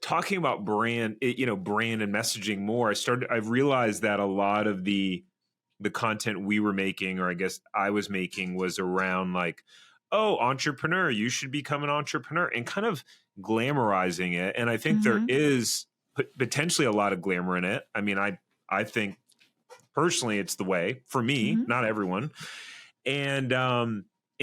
talking about brand and messaging more, I've realized that a lot of the content we were making, or I guess I was making, was around like, oh, entrepreneur, you should become an entrepreneur, and kind of glamorizing it. And I think there is potentially a lot of glamour in it. I mean, I think personally it's the way for me, not everyone. And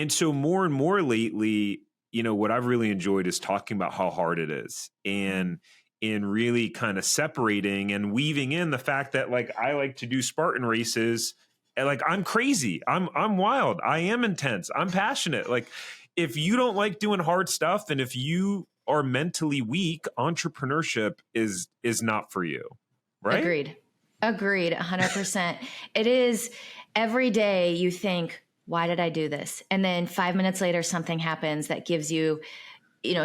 so more and more lately, what I've really enjoyed is talking about how hard it is, and in really kind of separating and weaving in the fact that, like, I like to do Spartan races, and like, I'm crazy. I'm wild. I am intense. I'm passionate. Like, if you don't like doing hard stuff, and if you are mentally weak, entrepreneurship is not for you. Right? Agreed. 100%. It is. Every day you think, why did I do this? And then 5 minutes later, something happens that gives you,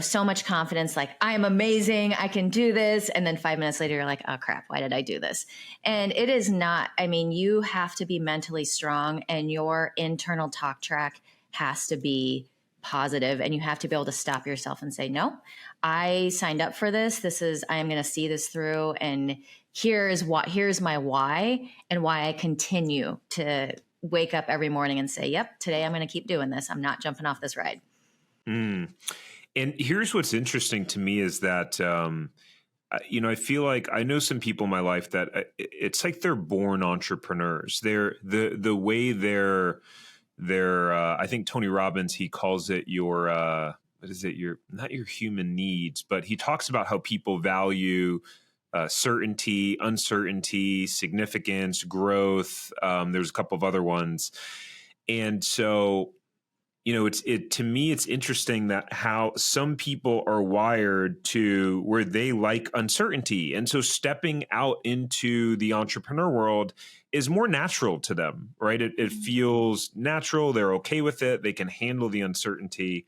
so much confidence, like, I am amazing, I can do this. And then 5 minutes later, you're like, oh crap, why did I do this? And it is not, you have to be mentally strong, and your internal talk track has to be positive, and you have to be able to stop yourself and say, no, I signed up for this. I am going to see this through. And here's my why, and why I continue to wake up every morning and say, yep, today I'm going to keep doing this. I'm not jumping off this ride. And here's what's interesting to me is that, I feel like I know some people in my life that it's like they're born entrepreneurs. They're the way they're I think Tony Robbins, he calls it your not your human needs, but he talks about how people value certainty, uncertainty, significance, growth. There's a couple of other ones. And so, to me, it's interesting that how some people are wired to where they like uncertainty. And so stepping out into the entrepreneur world is more natural to them, right? It feels natural. They're okay with it. They can handle the uncertainty.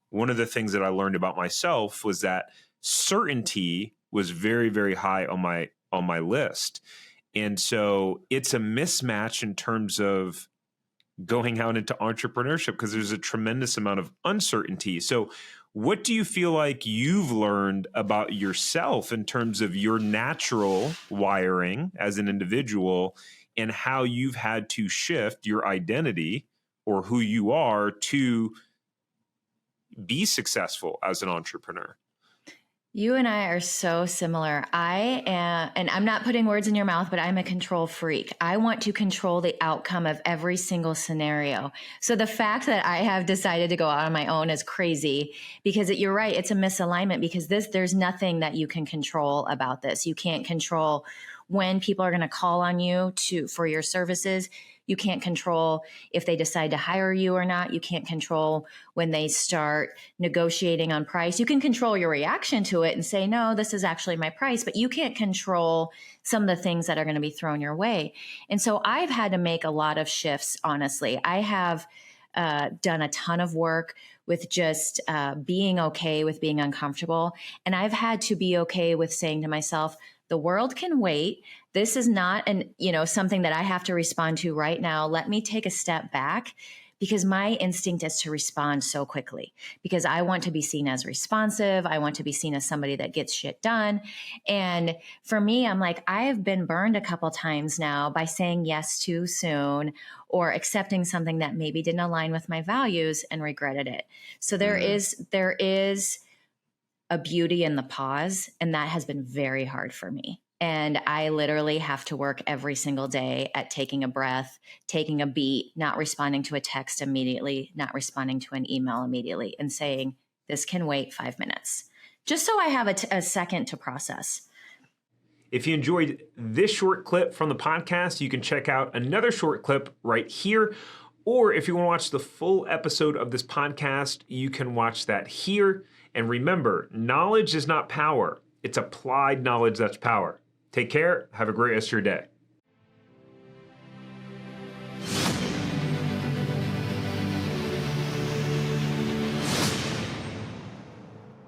One of the things that I learned about myself was that certainty was very, very high on my list. And so it's a mismatch in terms of going out into entrepreneurship, because there's a tremendous amount of uncertainty. So what do you feel like you've learned about yourself in terms of your natural wiring as an individual, and how you've had to shift your identity or who you are to be successful as an entrepreneur? You and I are so similar. And I'm not putting words in your mouth, but I'm a control freak. I want to control the outcome of every single scenario. So the fact that I have decided to go out on my own is crazy, because you're right. It's a misalignment, because there's nothing that you can control about this. You can't control when people are going to call on you for your services. You can't control if they decide to hire you or not. You can't control when they start negotiating on price. You can control your reaction to it and say, no, this is actually my price, but you can't control some of the things that are going to be thrown your way. And so I've had to make a lot of shifts, honestly. I have done a ton of work with just being okay with being uncomfortable. And I've had to be okay with saying to myself, the world can wait. This is not something that I have to respond to right now. Let me take a step back, because my instinct is to respond so quickly, because I want to be seen as responsive. I want to be seen as somebody that gets shit done. And for me, I'm like, I have been burned a couple times now by saying yes too soon, or accepting something that maybe didn't align with my values and regretted it. So there is a beauty in the pause, and that has been very hard for me. And I literally have to work every single day at taking a breath, taking a beat, not responding to a text immediately, not responding to an email immediately, and saying, this can wait 5 minutes, just so I have a second to process. If you enjoyed this short clip from the podcast, you can check out another short clip right here. Or if you want to watch the full episode of this podcast, you can watch that here. And remember, knowledge is not power. It's applied knowledge that's power. Take care. Have a great rest of your day.